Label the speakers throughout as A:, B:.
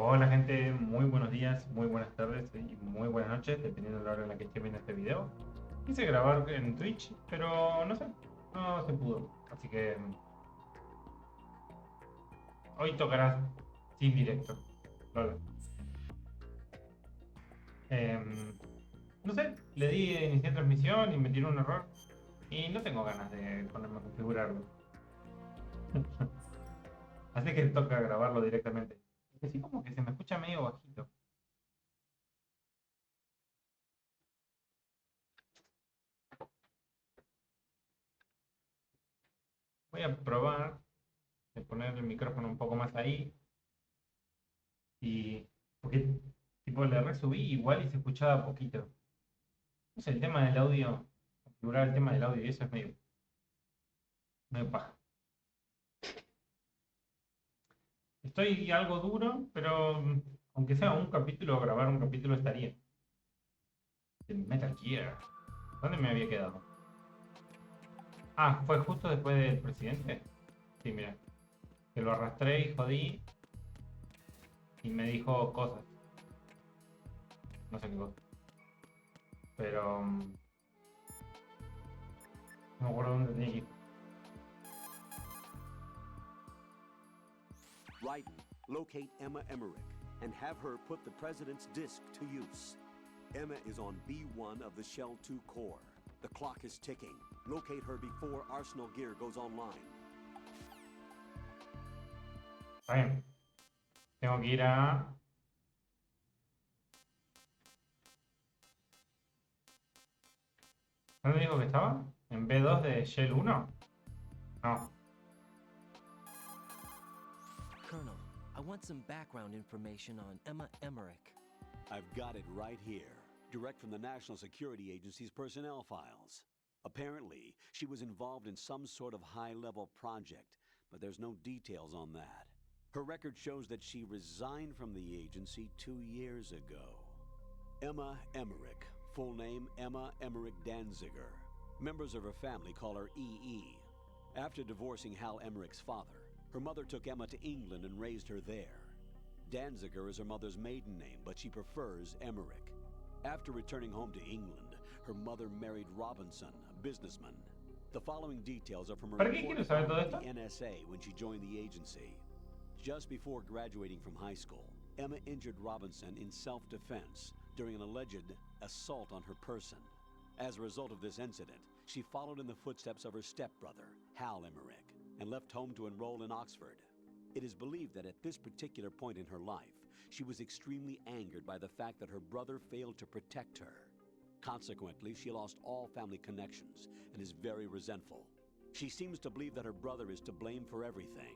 A: Hola gente, muy buenos días, muy buenas tardes y muy buenas noches, dependiendo de la hora en la que esté viendo este video. Quise grabar en Twitch, pero no sé, no se pudo. Así que hoy tocará sin directo. Lola. No sé, le di iniciar transmisión y me tiró un error. Y no tengo ganas de ponerme a configurarlo. Así que toca grabarlo directamente. Y sí, como que se me escucha medio bajito. Voy a probar de poner el micrófono un poco más ahí. Y porque tipo le resubí igual y se escuchaba poquito. No sé, el tema del audio, configurar el tema del audio y eso es medio paja. Estoy algo duro, pero aunque sea un capítulo, grabar un capítulo estaría. El Metal Gear. ¿Dónde me había quedado? Ah, fue justo después del presidente. Sí, mira. Que lo arrastré y jodí y me dijo cosas. No sé qué cosa. Pero no me acuerdo dónde tenía que ir.
B: Right. Locate Emma Emmerich and have her put the president's disk to use. Emma is on B1 of the Shell 2 core. The clock is ticking. Locate her before Arsenal Gear goes online.
A: Está bien. Tengo que ir a. ¿Dónde dijo que estaba? ¿En B2 de Shell 1? No.
C: Colonel, I want some background information on Emma Emmerich.
B: I've got it right here, direct from the National Security Agency's personnel files. Apparently, she was involved in some sort of high-level project, but there's no details on that. Her record shows that she resigned from the agency 2 years ago. Emma Emmerich, full name Emma Emmerich Danziger. Members of her family call her EE. After divorcing Hal Emmerich's father, her mother took Emma to England and raised her there. Danziger is her mother's maiden name, but she prefers Emmerich. After returning home to England, her mother married Robinson, a businessman. The following details are from her
A: ¿Para qué
B: report
A: quiero saber
B: filed
A: todo
B: with
A: esto?
B: the NSA when she joined the agency. Just before graduating from high school, Emma injured Robinson in self-defense during an alleged assault on her person. As a result of this incident, she followed in the footsteps of her stepbrother, Hal Emmerich, and left home to enroll in Oxford. It is believed that at this particular point in her life, she was extremely angered by the fact that her brother failed to protect her. Consequently, she lost all family connections and is very resentful. She seems to believe that her brother is to blame for everything.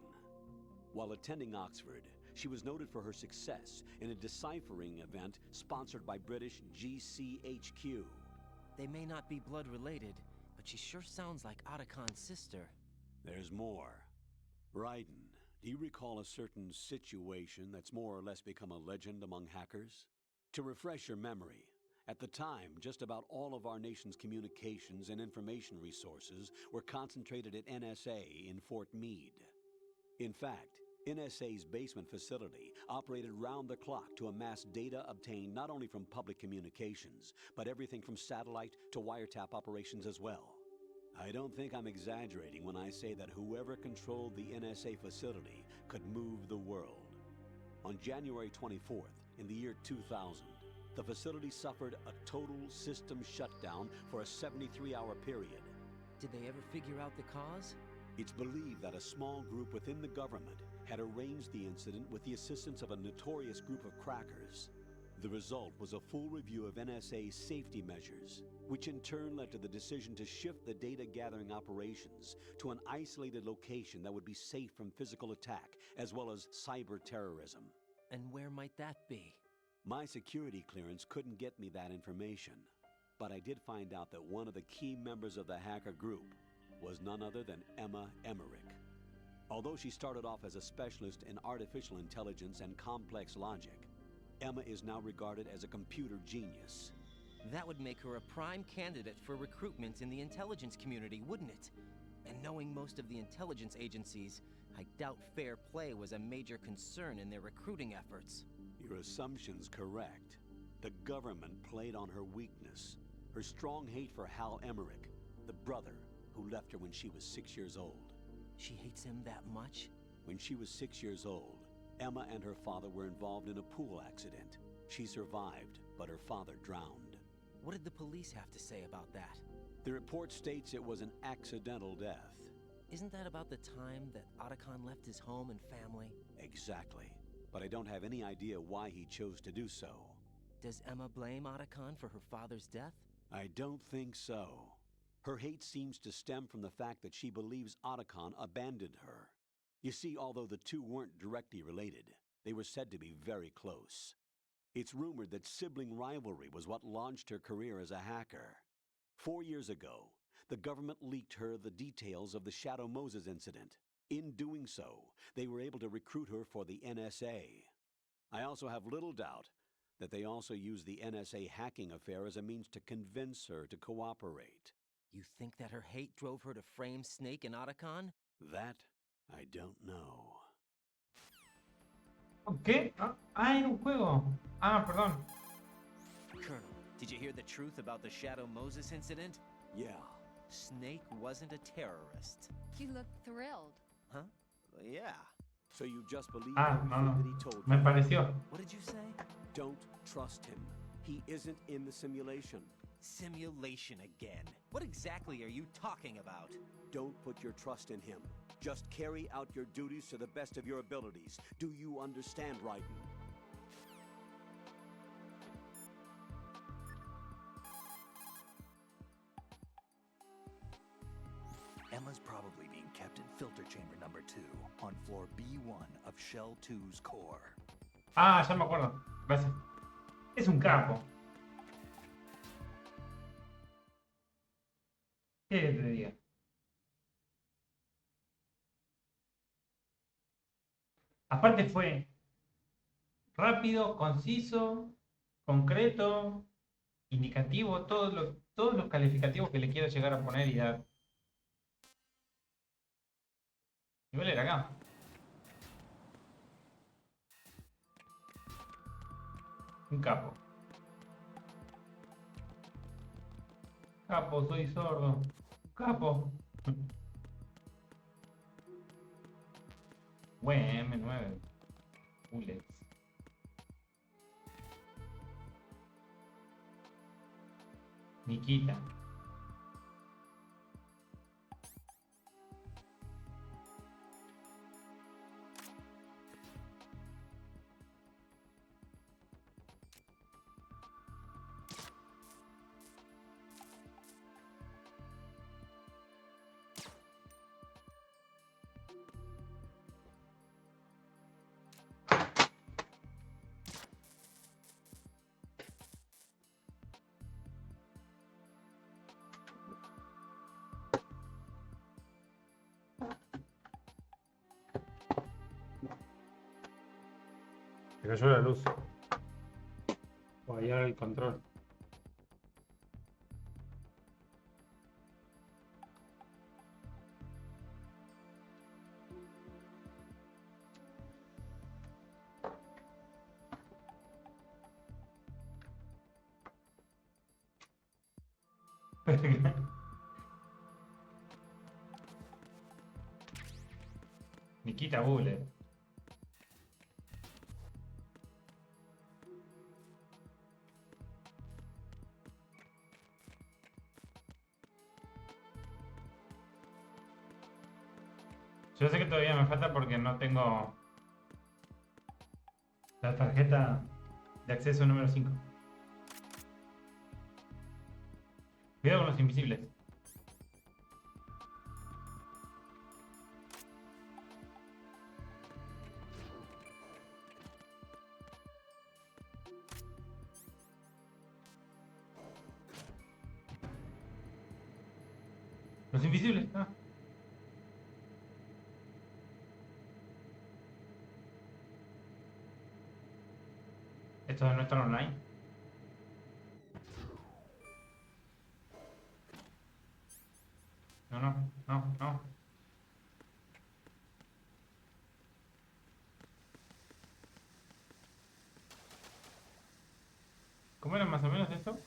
B: While attending Oxford, she was noted for her success in a deciphering event sponsored by British GCHQ.
C: They may not be blood related, but she sure sounds like Otacon's sister.
B: There's more. Raiden, do you recall a certain situation that's more or less become a legend among hackers? To refresh your memory, at the time, just about all of our nation's communications and information resources were concentrated at NSA in Fort Meade. In fact, NSA's basement facility operated round the clock to amass data obtained not only from public communications, but everything from satellite to wiretap operations as well. I don't think I'm exaggerating when I say that whoever controlled the NSA facility could move the world. On January 24th, in the year 2000, the facility suffered a total system shutdown for a 73-hour period.
C: Did they ever figure out the cause?
B: It's believed that a small group within the government had arranged the incident with the assistance of a notorious group of crackers. The result was a full review of NSA's safety measures, which in turn led to the decision to shift the data gathering operations to an isolated location that would be safe from physical attack as well as cyber terrorism.
C: And where might that be?
B: My security clearance couldn't get me that information, but I did find out that one of the key members of the hacker group was none other than Emma Emmerich. Although she started off as a specialist in artificial intelligence and complex logic, Emma is now regarded as a computer genius.
C: That would make her a prime candidate for recruitment in the intelligence community, wouldn't it? And knowing most of the intelligence agencies, I doubt fair play was a major concern in their recruiting efforts.
B: Your assumption's correct. The government played on her weakness. Her strong hate for Hal Emmerich, the brother who left her when she was 6 years old.
C: She hates him that much?
B: When she was 6 years old, Emma and her father were involved in a pool accident. She survived, but her father drowned.
C: What did the police have to say about that?
B: The report states it was an accidental death.
C: Isn't that about the time that Otacon left his home and family?
B: Exactly. But I don't have any idea why he chose to do so.
C: Does Emma blame Otacon for her father's death?
B: I don't think so. Her hate seems to stem from the fact that she believes Otacon abandoned her. You see, although the two weren't directly related, they were said to be very close. It's rumored that sibling rivalry was what launched her career as a hacker. 4 years ago, the government leaked her the details of the Shadow Moses incident. In doing so, they were able to recruit her for the NSA. I also have little doubt that they also used the NSA hacking affair as a means to convince her to cooperate.
C: You think that her hate drove her to frame Snake and Otacon?
B: That, I don't know.
A: ¿Qué? Era un juego. Perdón.
C: Colonel, did you hear the truth about the Shadow Moses incident?
B: Yeah.
C: Snake wasn't a terrorist.
D: You look thrilled.
C: Huh? Yeah.
B: So you just believe
A: No,
B: everything
A: no.
B: that he told
A: Me
B: you?
A: pareció.
C: What did you say?
B: Don't trust him. He isn't in the simulation.
C: Simulation again. What exactly are you talking about?
B: Don't put your trust in him. Just carry out your duties to the best of your abilities. Do you understand, Raiden?
E: Emma's probably being kept in filter chamber number 2 on floor B1 of Shell 2's core.
A: Ya me acuerdo. Gracias. Es un capo. ¿Qué te diría? Aparte fue rápido, conciso, concreto, indicativo, todos los calificativos que le quiero llegar a poner y dar. Igual era acá. Un capo. Capo, soy sordo. Capo. Buen M9. Bullets. Nikita. Se cayó la luz. Voy a ir al control. Nikita Bullet. Yo sé que todavía me falta porque no tengo la tarjeta de acceso número 5. Cuidado con los invisibles. Los invisibles, Esto no está online. No. ¿Cómo era más o menos esto?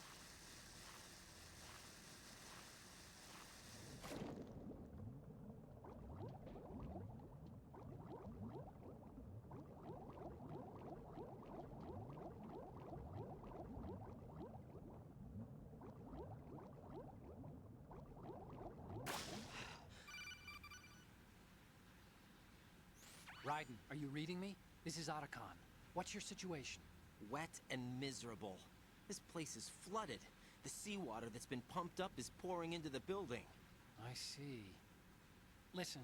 D: Raiden, are you reading me? This is Otacon. What's your situation?
C: Wet and miserable. This place is flooded. The seawater that's been pumped up is pouring into the building.
D: I see. Listen,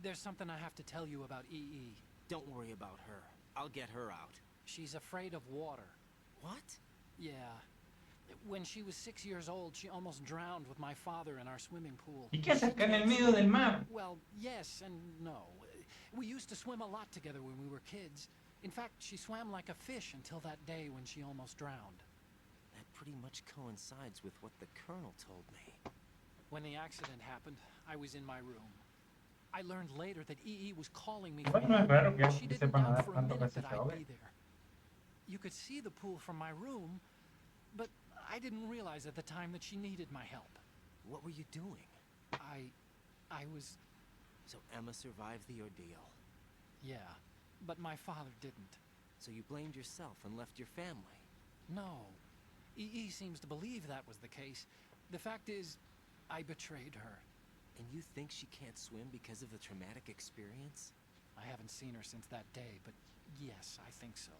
D: there's something I have to tell you about EE.
C: Don't worry about her. I'll get her out.
D: She's afraid of water.
C: What?
D: Yeah. When she was 6 years old, she almost drowned with my father in our swimming pool.
A: ¿Y qué haces acá en el medio del mar?
D: Well, yes and no. We used to swim a lot together when we were kids. In fact, she swam like a fish until that day when she almost drowned.
C: That pretty much coincides with what the Colonel told me.
D: When the accident happened, I was in my room. I learned later that EE was calling me
A: Igual
D: for
A: no es
D: help.
A: raro que
D: She didn't
A: sepan
D: doubt
A: nadar
D: for a
A: tanto
D: minute
A: casi
D: that
A: se
D: I'd
A: ahogue.
D: be there. You could see the pool from my room, but I didn't realize at the time that she needed my help.
C: What were you doing?
D: I was...
C: So Emma survived the ordeal.
D: Yeah, but my father didn't.
C: So you blamed yourself and left your family.
D: No. EE seems to believe that was the case. The fact is, I betrayed her.
C: And you think she can't swim because of the traumatic experience?
D: I haven't seen her since that day, but yes, I think so.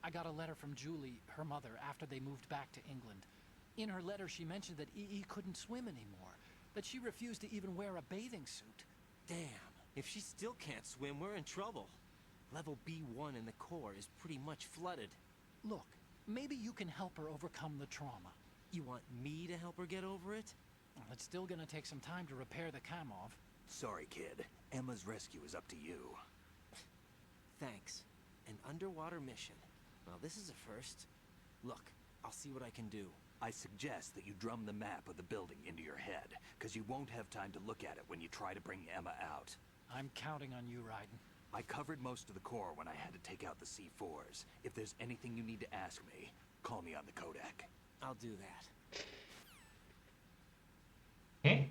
D: I got a letter from Julie, her mother, after they moved back to England. In her letter, she mentioned that EE couldn't swim anymore, that she refused to even wear a bathing suit.
C: Damn, if she still can't swim, we're in trouble. Level B1 in the core is pretty much flooded.
D: Look, maybe you can help her overcome the trauma.
C: You want me to help her get over it?
D: Well, it's still gonna take some time to repair the Kamov.
E: Sorry, kid. Emma's rescue is up to you.
C: Thanks. An underwater mission. Well, this is a first. Look, I'll see what I can do.
E: I suggest that you drum the map of the building into your head, because you won't have time to look at it when you try to bring Emma out.
D: I'm counting on you, Raiden.
E: I covered most of the core when I had to take out the C4s. If there's anything you need to ask me, call me on the codec.
C: I'll do that.
A: ¿Qué?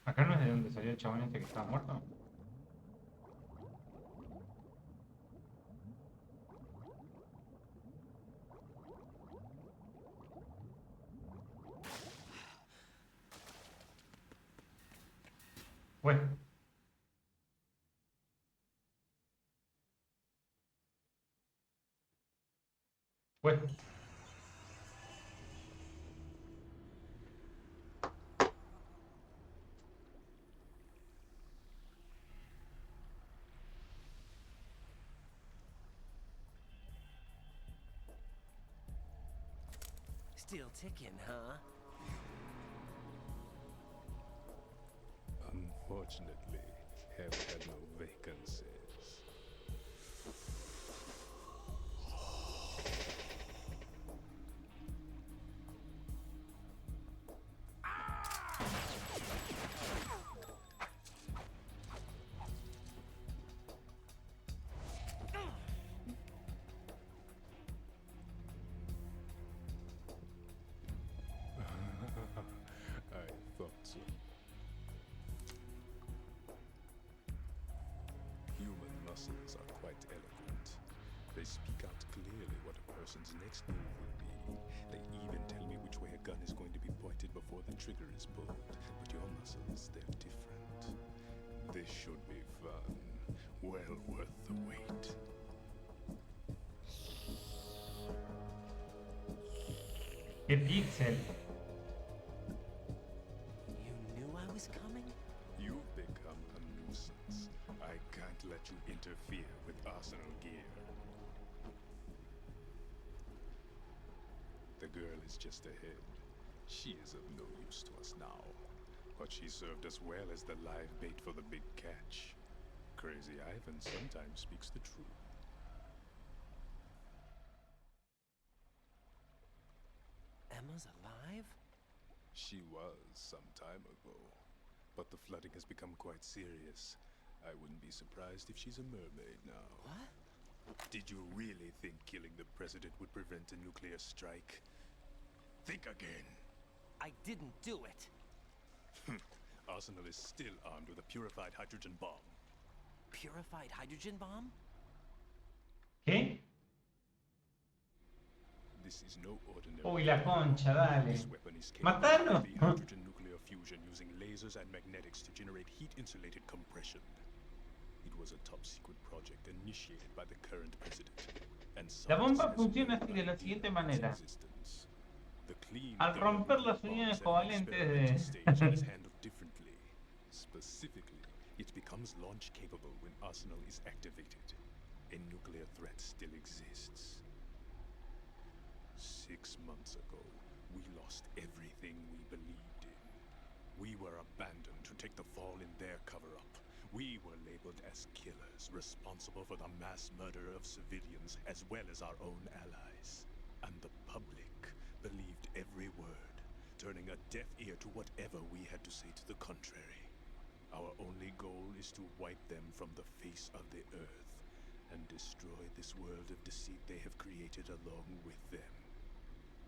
A: Acá no es de donde salió el chabón este que estaba muerto. Bueno. Bueno.
C: Still ticking, huh?
F: Unfortunately, have had no vacancies. I thought so.
E: You
F: speak out clearly what a person's next move will be. They even tell me which way a gun is going to be pointed before the trigger is pulled. But your muscles, they're different. This should be fun. Well worth the wait.
A: ¡Qué pixel!
C: You knew I was coming?
F: You've become a nuisance. I can't let you interfere with Arsenal gear. The girl is just ahead. She is of no use to us now. But she served us well as the live bait for the big catch. Crazy Ivan sometimes speaks the truth.
C: Emma's alive?
F: She was some time ago. But the flooding has become quite serious. I wouldn't be surprised if she's a mermaid now.
C: What?
F: Did you really think killing the president would prevent a nuclear strike? Think again.
C: I didn't do it.
F: Arsenal is still armed with a purified hydrogen bomb.
C: Purified hydrogen bomb?
A: ¿Qué?
F: This is no ordinary.
A: Uy, la concha, dale.
F: This weapon is capable
A: ¡Matalo!
F: of the hydrogen nuclear fusion using lasers and magnetics to generate heat-insulated compression. It was a top-secret project initiated by the current president. And
A: La bomba
F: scientists
A: funciona
F: have
A: así de la
F: known
A: siguiente
F: about its
A: manera.
F: existence. The clean
A: Al romper las
F: thermonuclear
A: uniones
F: bombs at an
A: covalentes
F: experimental stage and is
A: de...
F: handled differently. Specifically, it becomes launch capable when Arsenal is activated. A nuclear threat still exists. 6 months ago, we lost everything we believed in. We were abandoned to take the fall in their cover-up. We were labeled as killers, responsible for the mass murder of civilians as well as our own allies. And the public believed every word, turning a deaf ear to whatever we had to say to the contrary. Our only goal is to wipe them from the face of the earth and destroy this world of deceit they have created along with them.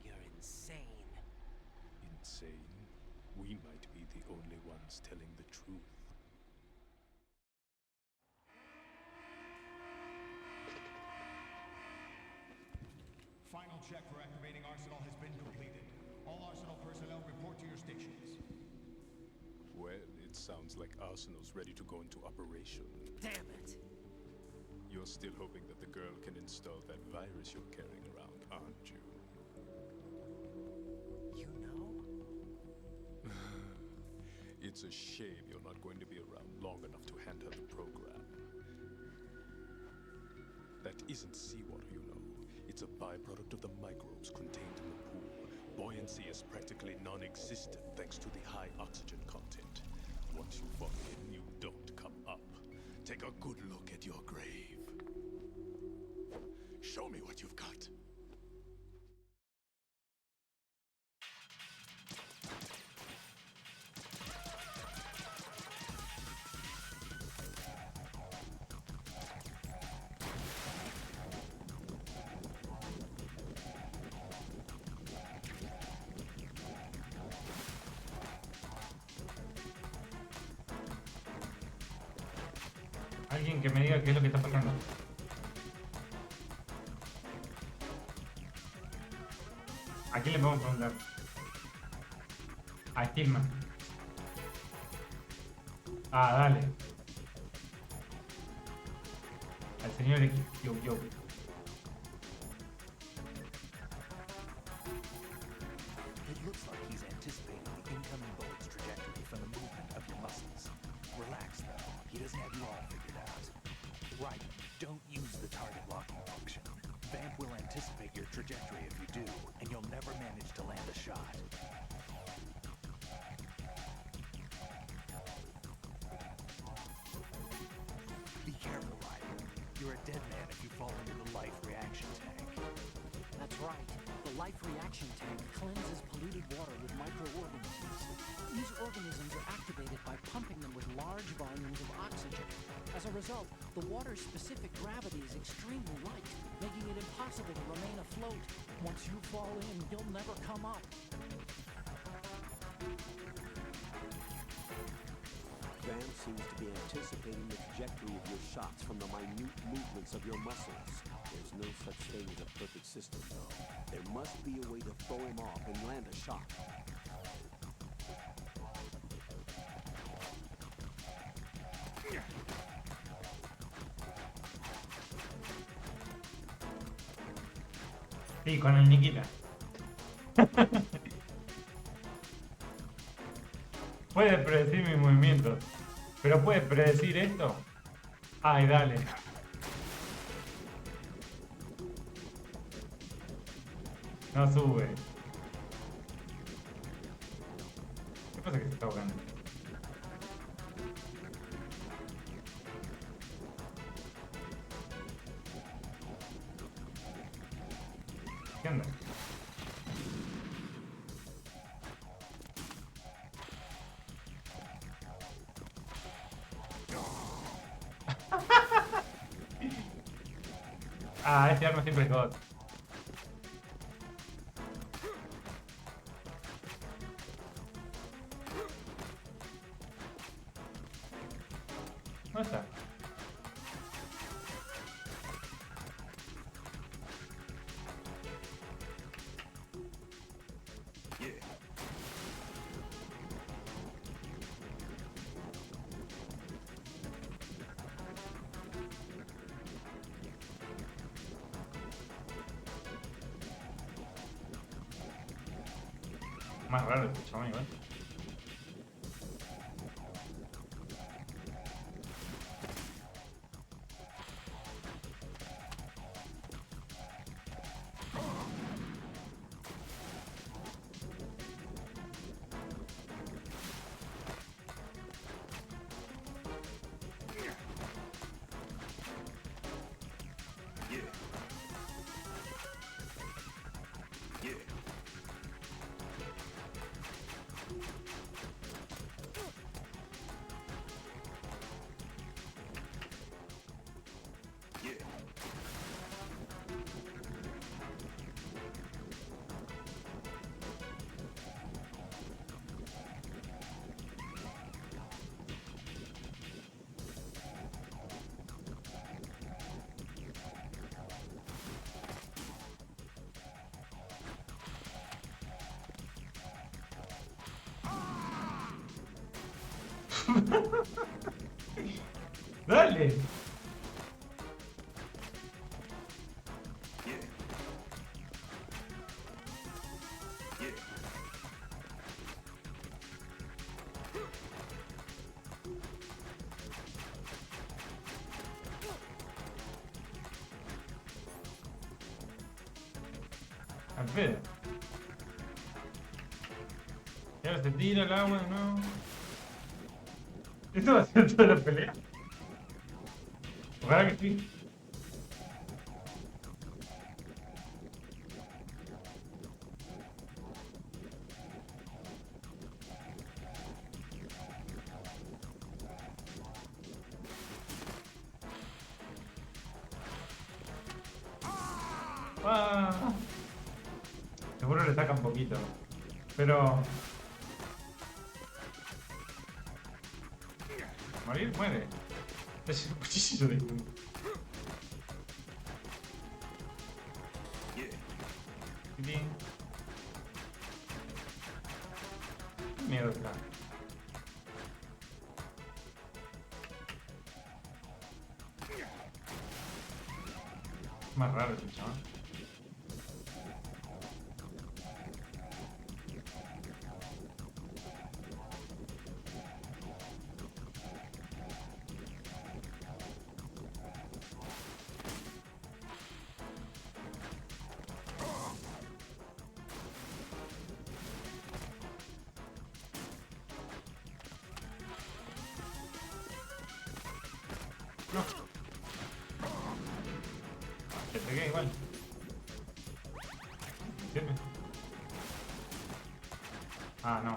C: You're insane.
F: Insane? We might be the only ones telling the truth.
G: Final check for activating Arsenal has been completed. All Arsenal personnel report to your stations.
F: Well, it sounds like Arsenal's ready to go into operation.
C: Damn it!
F: You're still hoping that the girl can install that virus you're carrying around, aren't you?
C: You know?
F: It's a shame you're not going to be around long enough to hand her the program. That isn't seawater, you know. It's a byproduct of the microbes contained in the pool. Buoyancy is practically non-existent thanks to the high oxygen content. Once you fall in, you don't come up. Take a good look at your grave. Show me what you've got.
A: Alguien que me diga qué es lo que está pasando. ¿A quién le podemos preguntar? A Stillman. Ah, dale. Al señor X. Yo.
E: It looks like he's anticipating the incoming boat's trajectory from the movement of your muscles. Relax, though. He doesn't have you all figured out. Right. Don't use the target locking function. Vamp will anticipate your trajectory if you do, and you'll never manage to land a shot. Be careful, Ryder. You're a dead man if you fall into the life reaction tank.
D: That's right. The life reaction tank cleanses polluted water with microorganisms. These organisms are activated by pumping them with large volumes of oxygen. As a result, the water's specific gravity is extremely light, making it impossible to remain afloat. Once you fall in, you'll never come up.
B: Vamp seems to be anticipating the trajectory of your shots from the minute movements of your muscles. There's no such thing as a perfect system, though. There must be a way to throw him off and land a shot.
A: Sí, con el Nikita. Puede predecir mis movimientos. Pero puede predecir esto. Ay, dale. No sube. ¿Qué pasa que se está ahogando? ¿Qué onda? Ah, este arma siempre es God. ¿Dónde está? Más raro este chabón igual. Dale. Al pedo. Y ahora se tira el agua de nuevo. ¿Esto va a ser toda la pelea? Ojalá que sí. Ah. Seguro le saca un poquito. Pero... morir, muere. Es un cuchillo de... Bien. Miedo está. Más raro ese chaval. No. Te pegué igual. ¿Sirve? Ah, no.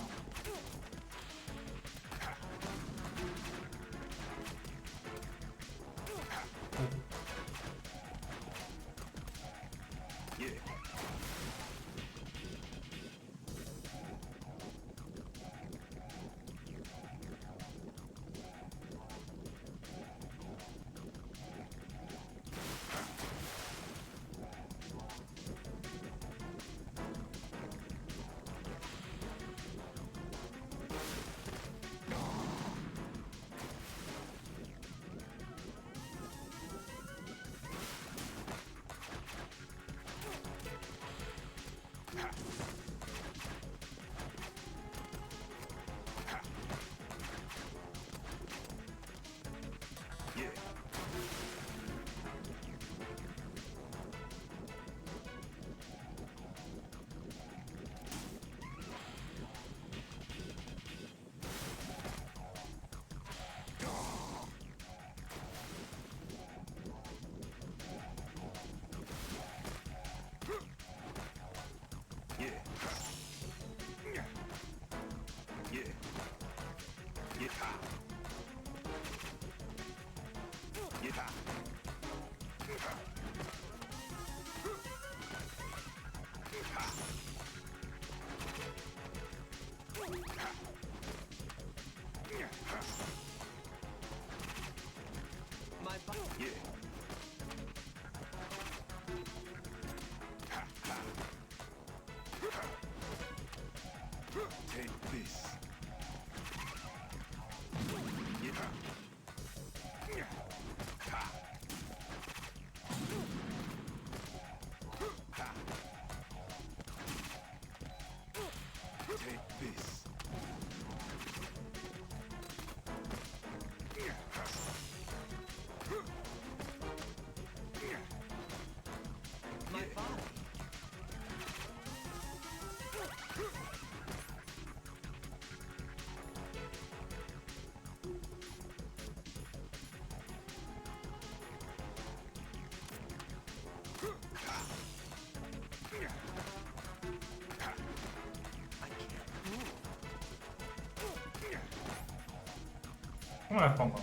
A: ¿Cómo las pongo?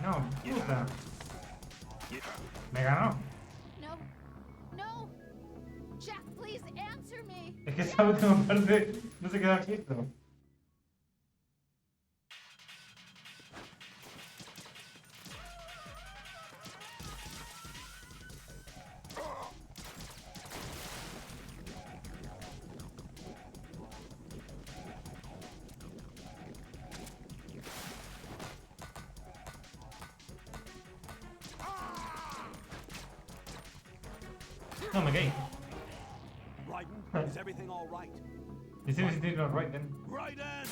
A: No, puta. Me ganó.
H: No. No. Jack, please answer me.
A: Es que esa última parte no se queda quieto. No, me caí.
B: Raiden, is everything all right?
A: Y si tiro Raiden.
B: Raiden!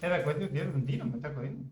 A: Era cuestión de un tiro, me está jodiendo.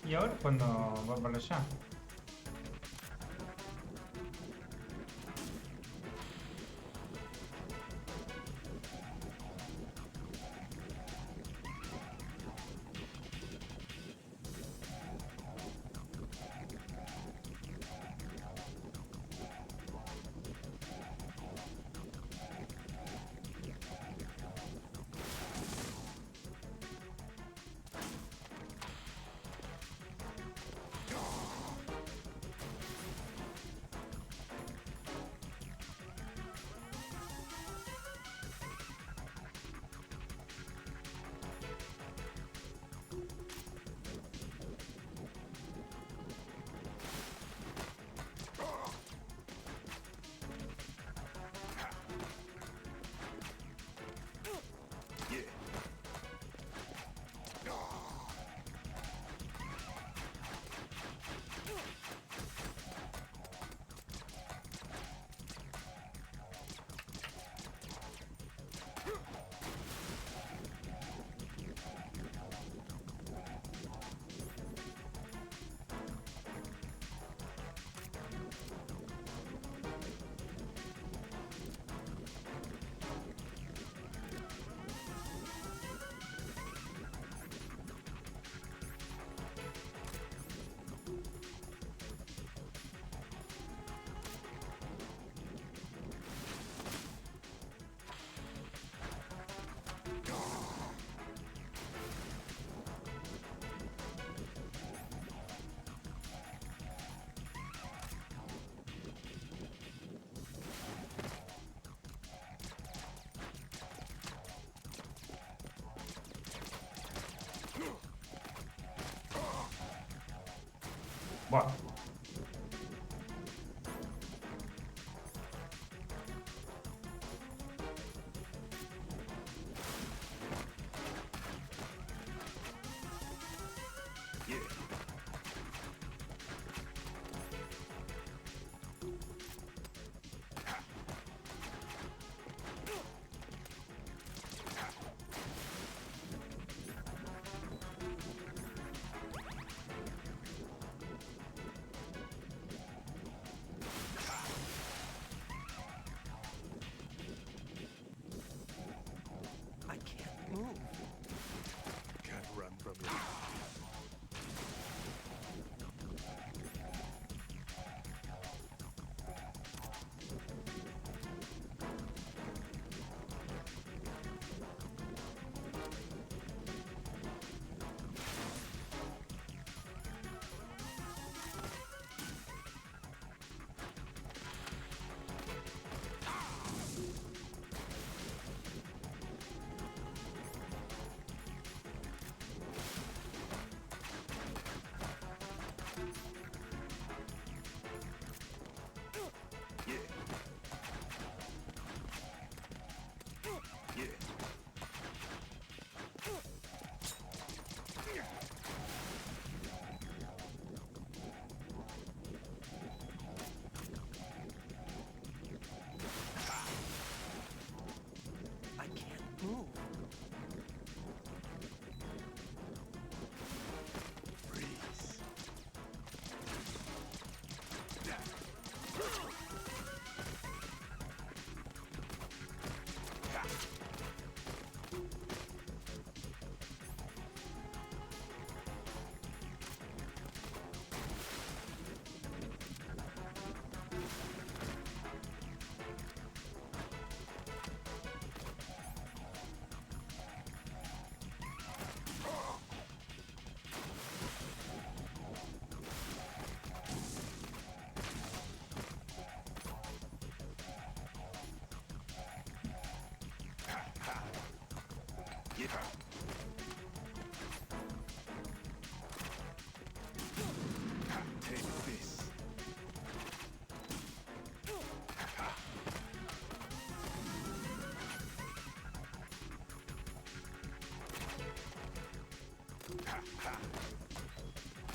A: Y ahora cuando va para allá. Buah.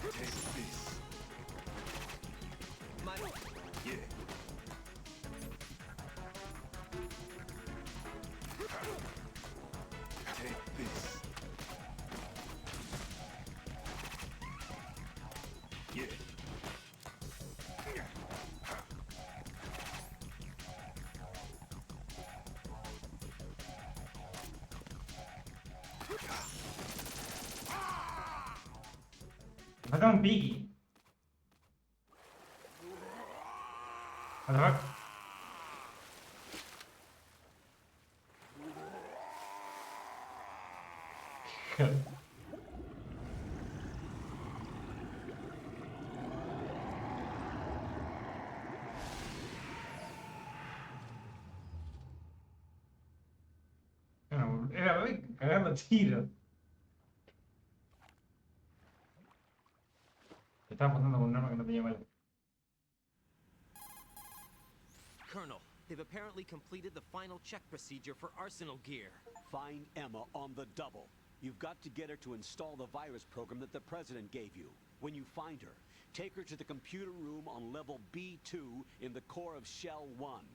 E: Take this.
C: My...
E: Yeah. Take this. Yeah.
A: Me falta un Piggy. What the fuck? Bueno, era cagando tiro. Estaba apuntando con un arma que no tenía bala.
C: Colonel, they've apparently completed the final check procedure for arsenal gear.
B: Find Emma on the double. You've got to get her to install the virus program that the President gave you. When you find her, take her to the computer room on level B2 in the core of Shell 1.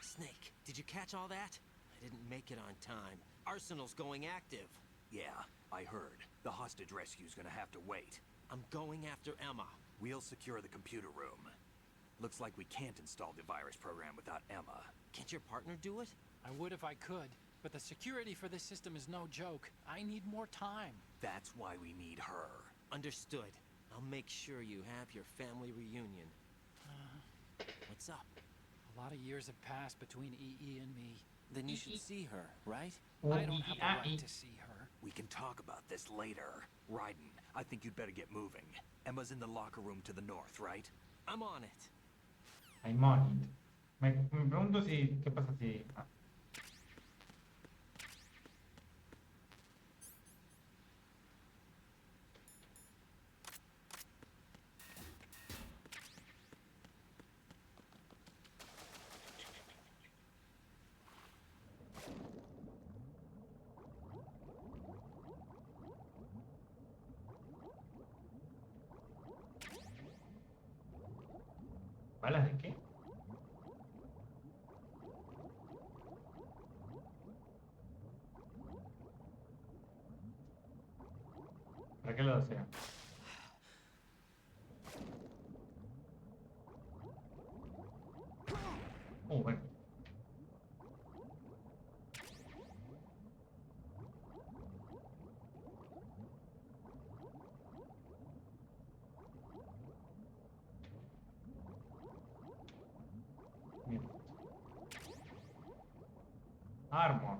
C: Snake, did you catch all that? I didn't make it on time. Arsenal's going active.
E: Yeah, I heard. The hostage rescue's gonna have to wait.
C: I'm going after Emma.
E: We'll secure the computer room. Looks like we can't install the virus program without Emma.
C: Can't your partner do it?
D: I would if I could, but the security for this system is no joke. I need more time.
E: That's why we need her.
C: Understood. I'll make sure you have your family reunion. What's up?
D: A lot of years have passed between EE and me.
C: Then you should see her, right?
D: I don't have the right to see her.
E: We can talk about this later. Raiden, I think you'd better get moving. Emma's in the locker room to the north, right?
C: I'm on it.
A: I'm on it. Me pregunto si... ¿Qué pasa si...? Ah. ¿Balas de qué? ¿Para qué lado sea? Bueno. Bien. Armor.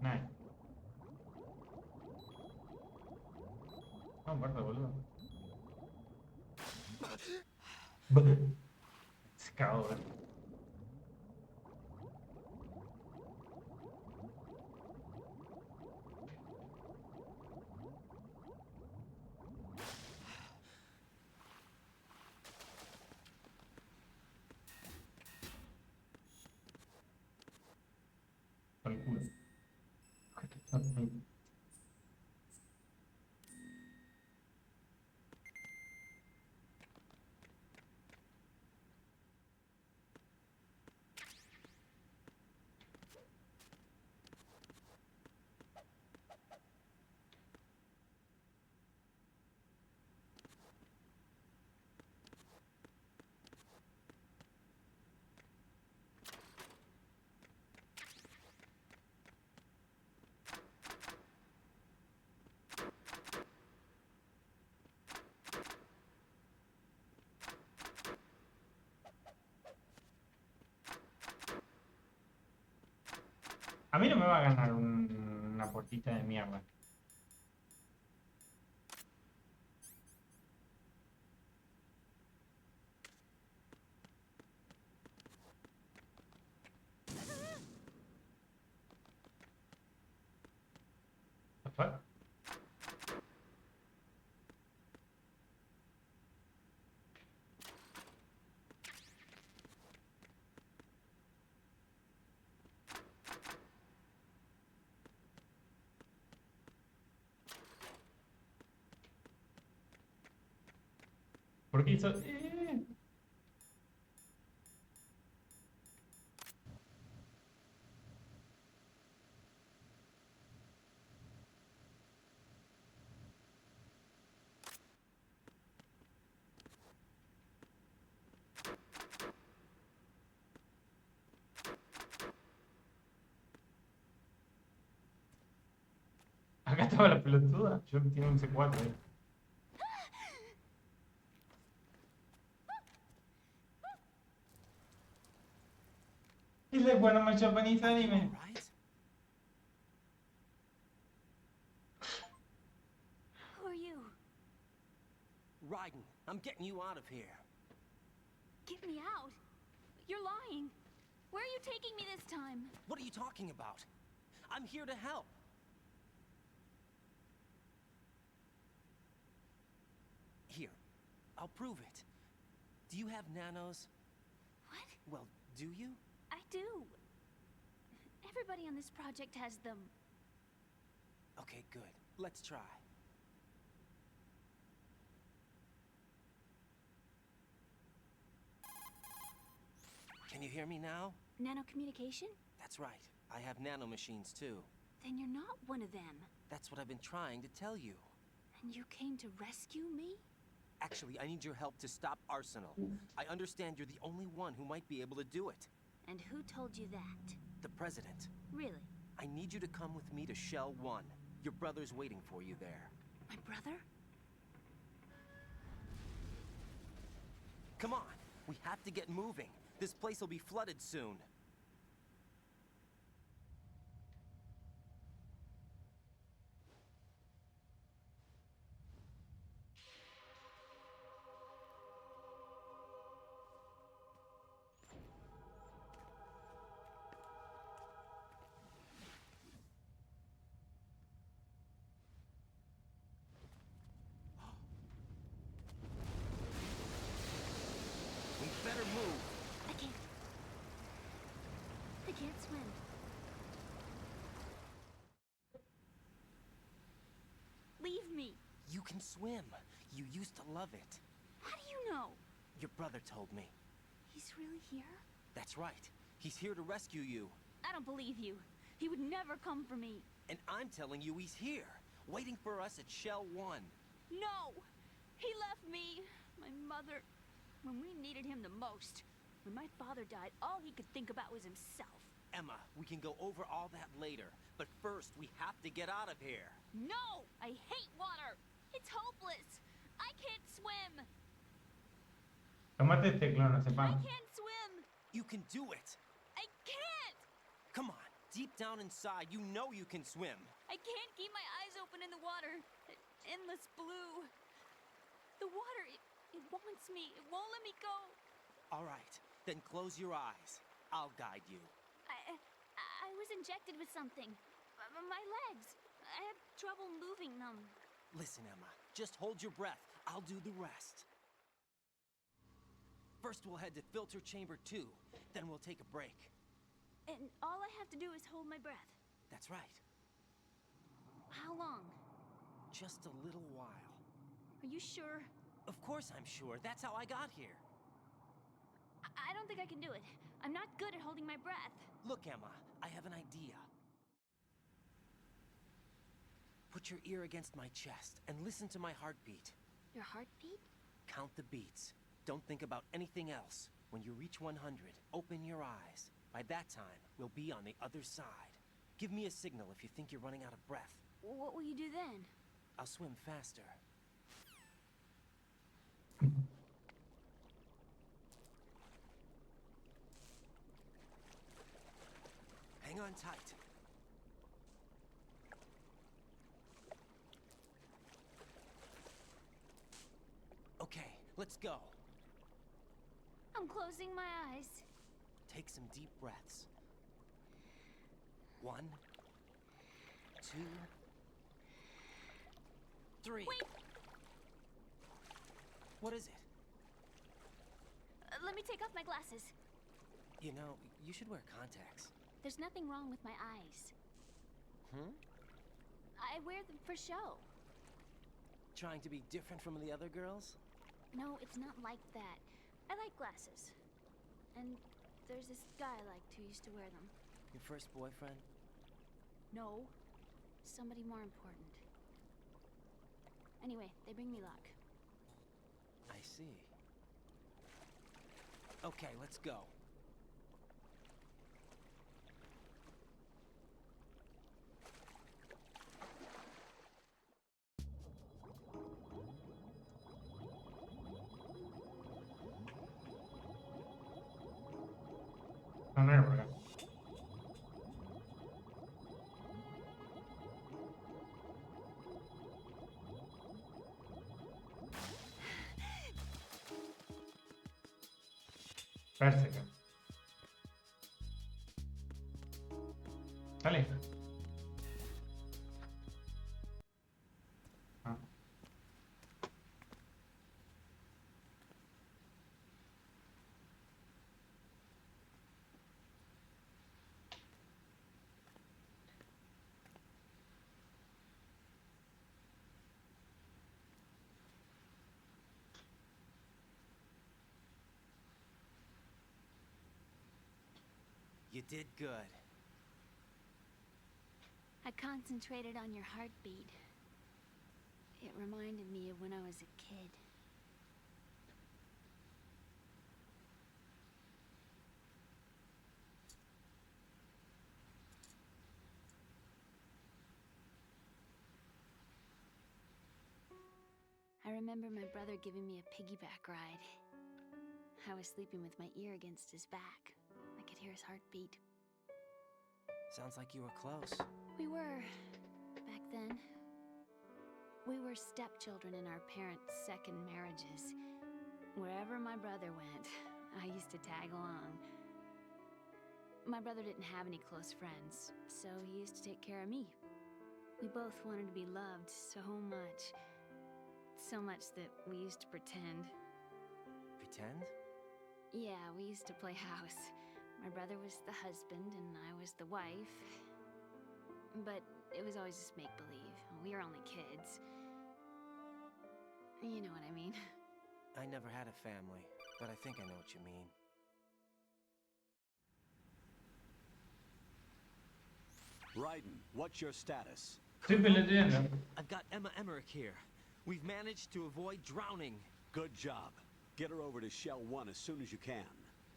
A: Nice. No, muerto, boludo. Se cagó, ¿verdad? Al culo. A mí no me va a ganar una puertita de mierda. The fuck? ¿Por qué hizo? Acá estaba la pelotuda. Yo tengo un C4 ahí. Ile bwana majapanese anime.
C: Right?
H: Who are you?
C: Raiden, I'm getting you out of here.
H: Get me out. You're lying. Where are you taking me this time?
C: What are you talking about? I'm here to help. Here, I'll prove it. Do you have nanos?
H: What?
C: Well, do you?
H: I do. Everybody on this project has them.
C: Okay, good. Let's try. Can you hear me now?
H: Nanocommunication?
C: That's right. I have nanomachines too.
H: Then you're not one of them.
C: That's what I've been trying to tell you.
H: And you came to rescue me?
C: Actually, I need your help to stop Arsenal. I understand you're the only one who might be able to do it.
H: And who told you that?
C: The President.
H: Really?
C: I need you to come with me to Shell 1. Your brother's waiting for you there.
H: My brother?
C: Come on, we have to get moving. This place will be flooded soon. We better move.
H: I can't. I can't swim. Leave me.
C: You can swim. You used to love it.
H: How do you know?
C: Your brother told me.
H: He's really here?
C: That's right. He's here to rescue you.
H: I don't believe you. He would never come for me.
C: And I'm telling you he's here, waiting for us at Shell 1.
H: No! He left me, my mother, when we needed him the most. When my father died, all he could think about was himself.
C: Emma, we can go over all that later. But first, we have to get out of here.
H: No! I hate water! It's hopeless! I can't swim!
A: Tómate este clon,
H: I
A: sepamos.
H: can't swim!
C: You can do it.
H: I can't!
C: Come on, deep down inside, you know you can swim.
H: I can't keep my eyes open in the water. Endless blue. The water, it wants me. It won't let me go.
C: All right, then close your eyes. I'll guide you.
H: I was injected with something. My legs. I had trouble moving them.
C: Listen, Emma, just hold your breath. I'll do the rest. First, we'll head to filter chamber 2. Then we'll take a break.
H: And all I have to do is hold my breath.
C: That's right.
H: How long?
C: Just a little while.
H: Are you sure?
C: Of course I'm sure. That's how I got here.
H: I don't think I can do it. I'm not good at holding my breath.
C: Look, Emma, I have an idea. Put your ear against my chest and listen to my heartbeat.
H: Your heartbeat?
C: Count the beats. Don't think about anything else. When you reach 100, open your eyes. By that time, we'll be on the other side. Give me a signal if you think you're running out of breath.
H: What will you do then?
C: I'll swim faster. Hang on tight. Okay, let's go.
H: I'm closing my eyes.
C: Take some deep breaths. 1, 2, 3.
H: Wait!
C: What is it?
H: Let me take off my glasses.
C: You know, you should wear contacts.
H: There's nothing wrong with my eyes.
C: Hmm?
H: I wear them for show.
C: Trying to be different from the other girls?
H: No, it's not like that. I like glasses. And there's this guy I liked who used to wear them.
C: Your first boyfriend?
H: No. Somebody more important. Anyway, they bring me luck.
C: I see. Okay, let's go.
A: No, no era por acá. Perfecto. Sale. Ah.
C: You did good.
H: I concentrated on your heartbeat. It reminded me of when I was a kid. I remember my brother giving me a piggyback ride. I was sleeping with my ear against his back. I could hear his heartbeat.
C: Sounds like you were close.
H: We were, back then. We were stepchildren in our parents' second marriages. Wherever my brother went, I used to tag along. My brother didn't have any close friends, so he used to take care of me. We both wanted to be loved so much. So much that we used to pretend.
C: Pretend?
H: Yeah, we used to play house. My brother was the husband and I was the wife. But it was always just make-believe. We were only kids. You know what I mean.
C: I never had a family, but I think I know what you mean.
B: Raiden, what's your status?
A: Estoy peleando.
C: I've got Emma Emmerich here. We've managed to avoid drowning.
B: Good job. Get her over to Shell 1 as soon as you can.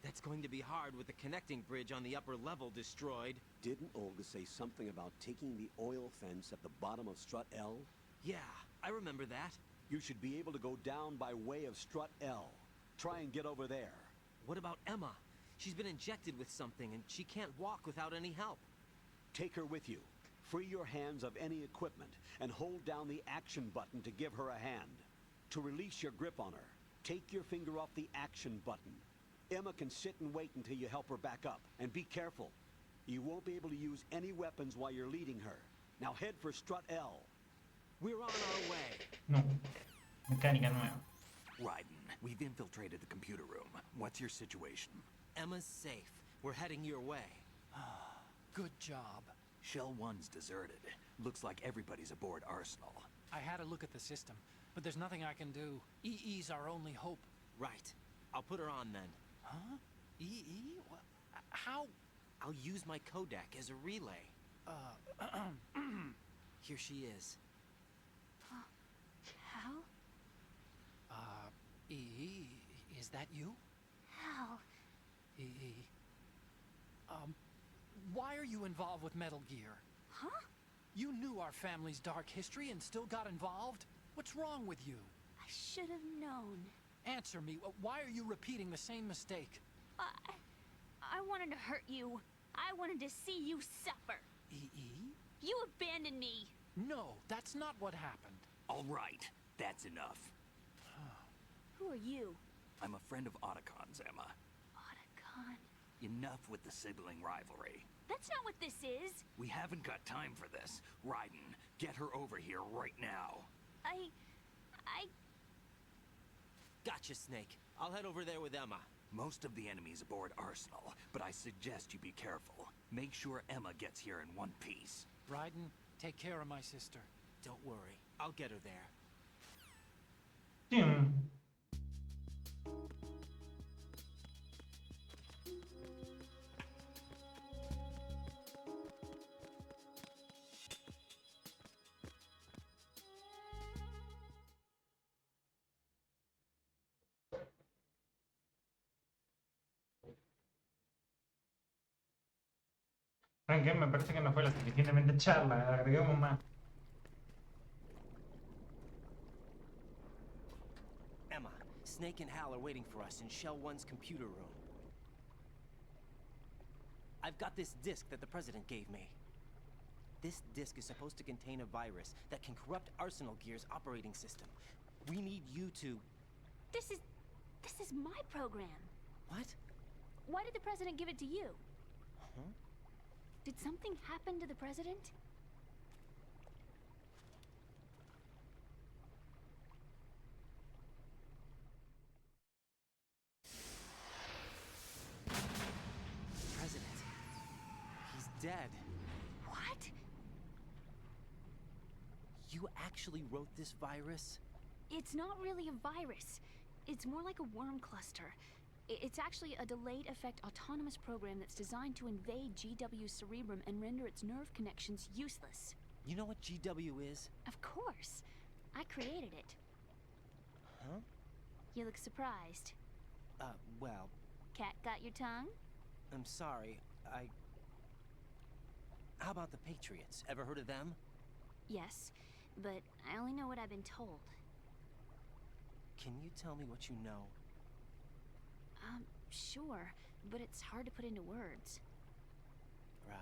C: That's going to be hard with the connecting bridge on the upper level destroyed.
B: Didn't Olga say something about taking the oil fence at the bottom of Strut L?
C: Yeah, I remember that.
B: You should be able to go down by way of Strut L. Try and get over there.
C: What about Emma? She's been injected with something and she can't walk without any help.
B: Take her with you. Free your hands of any equipment and hold down the action button to give her a hand. To release your grip on her, take your finger off the action button. Emma can sit and wait until you help her back up. And be careful. You won't be able to use any weapons while you're leading her. Now head for Strut L.
C: We're on our way.
A: No. Mecánica nueva.
E: Raiden, we've infiltrated the computer room. What's your situation?
C: Emma's safe. We're heading your way.
D: Good job.
E: Shell 1's deserted. Looks like everybody's aboard Arsenal.
D: I had a look at the system, but there's nothing I can do. EE's our only hope.
C: Right. I'll put her on then.
D: Huh? EE? What? How?
C: I'll use my Kodak as a relay. Here she is.
H: Hal?
D: EE, is that you?
H: Hal.
D: EE. Why are you involved with Metal Gear?
H: Huh?
D: You knew our family's dark history and still got involved? What's wrong with you?
H: I should have known.
D: Answer me. Why are you repeating the same mistake?
H: I wanted to hurt you. I wanted to see you suffer.
D: EE?
H: You abandoned me.
D: No, that's not what happened.
E: All right, that's enough.
H: Who are you?
E: I'm a friend of Otacon's, Emma.
H: Otacon.
E: Enough with the sibling rivalry.
H: That's not what this is.
E: We haven't got time for this. Raiden, get her over here right now.
H: I...
C: Gotcha, Snake. I'll head over there with Emma.
E: Most of the enemy's aboard Arsenal, but I suggest you be careful. Make sure Emma gets here in one piece.
D: Raiden, take care of my sister.
C: Don't worry. I'll get her there.
A: Sí. ¿Saben qué? Me parece que no fue la suficientemente charla. Agreguemos más.
C: Emma, Snake and Hal are waiting for us in Shell 1's computer room. I've got this disk that the President gave me. This disk is supposed to contain a virus that can corrupt Arsenal Gear's operating system. We need you to...
H: This is my program.
C: What?
H: Why did the President give it to you?
C: Huh?
H: Did something happen to the President?
C: President. He's dead.
H: What?
C: You actually wrote this virus?
H: It's not really a virus. It's more like a worm cluster. It's actually a delayed effect autonomous program that's designed to invade GW's cerebrum and render its nerve connections useless.
C: You know what GW is?
H: Of course. I created it.
C: Huh?
H: You look surprised.
C: Well,
H: Cat got your tongue?
C: I'm sorry. How about the Patriots? Ever heard of them?
H: Yes, but I only know what I've been told.
C: Can you tell me what you know?
H: Sure, but it's hard to put into words.
C: Right.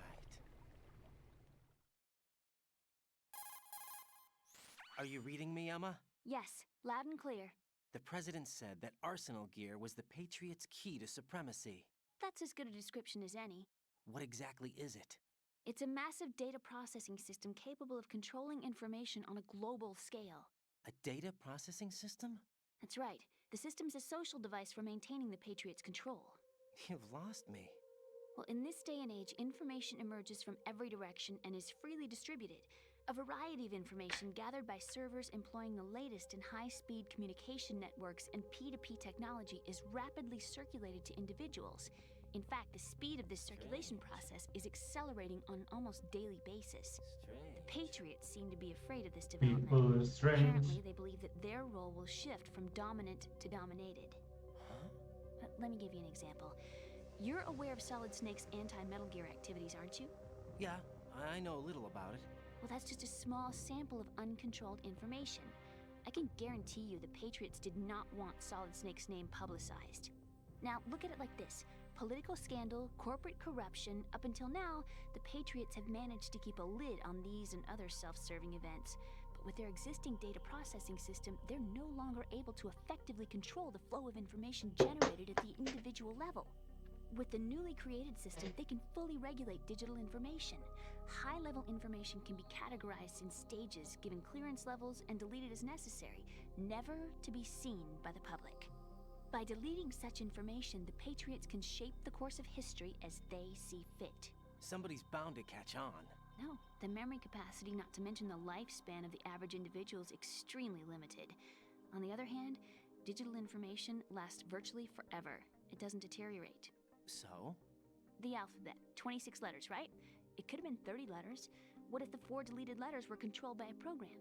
C: Are you reading me, Emma?
H: Yes, loud and clear.
C: The President said that Arsenal Gear was the Patriots' key to supremacy.
H: That's as good a description as any.
C: What exactly is it?
H: It's a massive data processing system capable of controlling information on a global scale.
C: A data processing system?
H: That's right. The system's a social device for maintaining the Patriots' control.
C: You've lost me.
H: Well, in this day and age, information emerges from every direction and is freely distributed. A variety of information gathered by servers employing the latest in high-speed communication networks and P2P technology is rapidly circulated to individuals. In fact, the speed of this circulation process is accelerating on an almost daily basis. The Patriots seem to be afraid of this development.
A: People are strange.
H: Apparently, they believe that their role will shift from dominant to dominated.
C: Huh?
H: Let me give you an example. You're aware of Solid Snake's anti-Metal Gear activities, aren't you?
C: Yeah, I know a little about it.
H: Well, that's just a small sample of uncontrolled information. I can guarantee you the Patriots did not want Solid Snake's name publicized. Now, look at it like this. Political scandal, corporate corruption, up until now, the Patriots have managed to keep a lid on these and other self-serving events. But with their existing data processing system, they're no longer able to effectively control the flow of information generated at the individual level. With the newly created system, they can fully regulate digital information. High-level information can be categorized in stages, given clearance levels, and deleted as necessary, never to be seen by the public. By deleting such information, the Patriots can shape the course of history as they see fit.
C: Somebody's bound to catch on.
H: No, the memory capacity, not to mention the lifespan of the average individual, is extremely limited. On the other hand, digital information lasts virtually forever. It doesn't deteriorate.
C: So?
H: The alphabet, 26 letters, right? It could have been 30 letters. What if the 4 deleted letters were controlled by a program?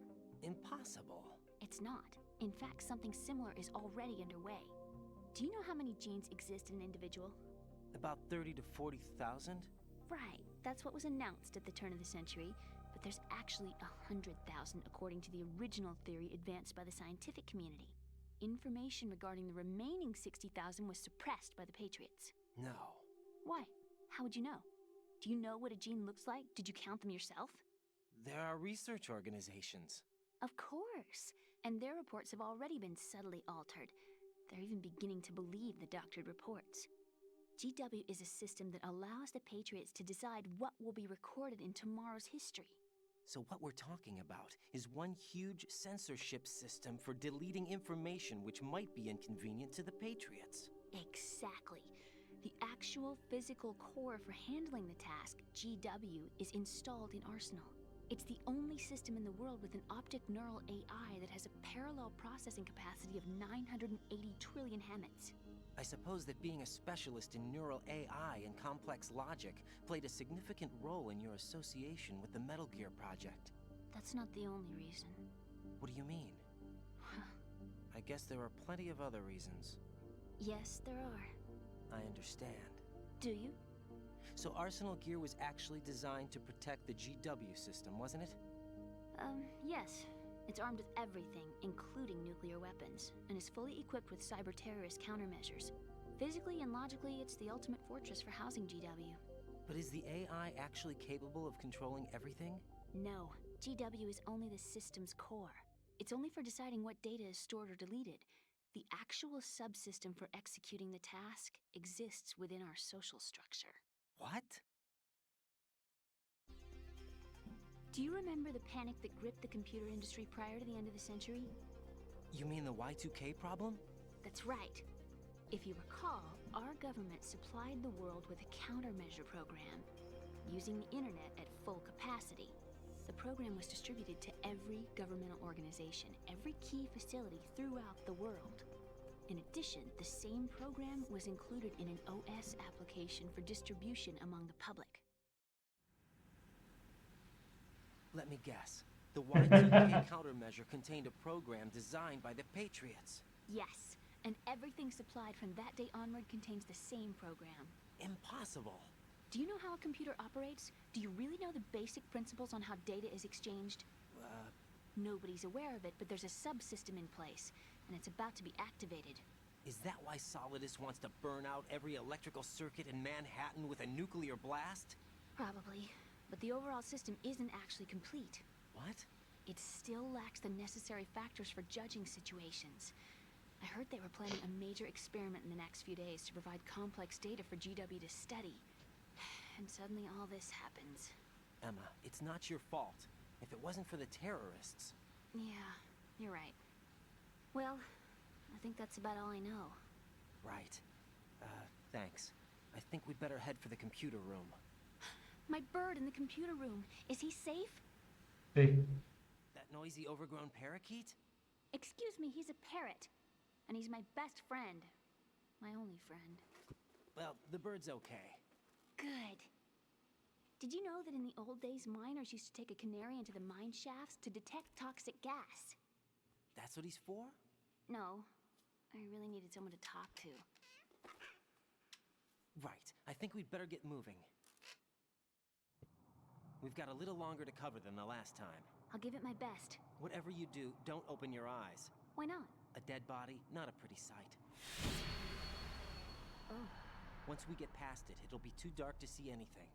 C: Impossible.
H: It's not. In fact, something similar is already underway. Do you know how many genes exist in an individual?
C: About 30 to 40,000?
H: Right, that's what was announced at the turn of the century, but there's actually 100,000 according to the original theory advanced by the scientific community. Information regarding the remaining 60,000 was suppressed by the Patriots.
C: No.
H: Why? How would you know? Do you know what a gene looks like? Did you count them yourself?
C: There are research organizations.
H: Of course, and their reports have already been subtly altered. They're even beginning to believe the doctored reports. GW is a system that allows the Patriots to decide what will be recorded in tomorrow's history.
C: So what we're talking about is one huge censorship system for deleting information which might be inconvenient to the Patriots.
H: Exactly. The actual physical core for handling the task, GW, is installed in Arsenal. It's the only system in the world with an optic neural AI that has a parallel processing capacity of 980 trillion Hammets.
C: I suppose that being a specialist in neural AI and complex logic played a significant role in your association with the Metal Gear project.
H: That's not the only reason.
C: What do you mean? I guess there are plenty of other reasons.
H: Yes, there are.
C: I understand.
H: Do you?
C: So Arsenal gear was actually designed to protect the GW system, wasn't it?
H: Yes. It's armed with everything, including nuclear weapons, and is fully equipped with cyber-terrorist countermeasures. Physically and logically, it's the ultimate fortress for housing GW.
C: But is the AI actually capable of controlling everything?
H: No. GW is only the system's core. It's only for deciding what data is stored or deleted. The actual subsystem for executing the task exists within our social structure.
C: What?
H: Do you remember the panic that gripped the computer industry prior to the end of the century?
C: You mean the Y2K problem?
H: That's right. If you recall, our government supplied the world with a countermeasure program, using the internet at full capacity. The program was distributed to every governmental organization, every key facility throughout the world. In addition, the same program was included in an OS application for distribution among the public.
C: Let me guess. The Y2K countermeasure contained a program designed by the Patriots.
H: Yes, and everything supplied from that day onward contains the same program.
C: Impossible.
H: Do you know how a computer operates? Do you really know the basic principles on how data is exchanged? Nobody's aware of it, but there's a subsystem in place, and it's about to be activated.
C: Is that why Solidus wants to burn out every electrical circuit in Manhattan with a nuclear blast?
H: Probably, but the overall system isn't actually complete.
C: What?
H: It still lacks the necessary factors for judging situations. I heard they were planning a major experiment in the next few days to provide complex data for GW to study. And suddenly all this happens.
C: Emma, it's not your fault. If it wasn't for the terrorists...
H: Yeah, you're right. Well, I think that's about all I know.
C: Right. Thanks. I think we'd better head for the computer room.
H: My bird in the computer room. Is he safe?
A: Sí.
C: That noisy, overgrown parakeet?
H: Excuse me, he's a parrot. And he's my best friend. My only friend.
C: Well, the bird's okay.
H: Good. Did you know that in the old days, miners used to take a canary into the mine shafts to detect toxic gas?
C: That's what he's for?
H: No. I really needed someone to talk to.
C: Right. I think we'd better get moving. We've got a little longer to cover than the last time.
H: I'll give it my best.
C: Whatever you do, don't open your eyes.
H: Why not?
C: A dead body, not a pretty sight.
H: Oh.
C: Once we get past it, it'll be too dark to see anything.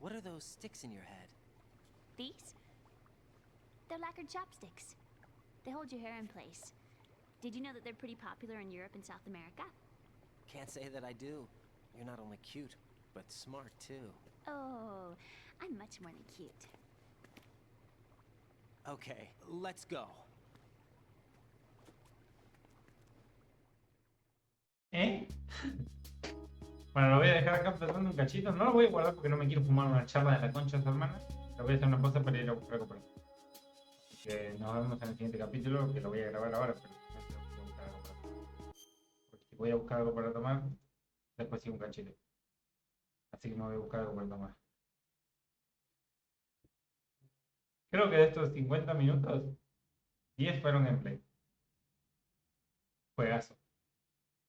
C: What are those sticks in your head?
H: These? They're lacquered chopsticks. They hold your hair in place. Did you know that they're pretty popular in Europe and South America?
C: Can't say that I do. You're not only cute, but smart too.
H: Oh, I'm much more than cute.
C: Okay, let's go.
A: ¿Eh? Bueno, lo voy a dejar acá pensando un cachito. No lo voy a guardar porque no me quiero fumar una charla de la concha de su hermana. Le voy a hacer una cosa para ir a buscar algo por ahí. Así que nos vemos en el siguiente capítulo, que lo voy a grabar ahora, pero tengo que buscar algo para tomar. Porque si voy a buscar algo para tomar, después sigo un cachito. Así que me voy a buscar algo para tomar. Creo que de estos 50 minutos, 10 fueron gameplay. Juegazo.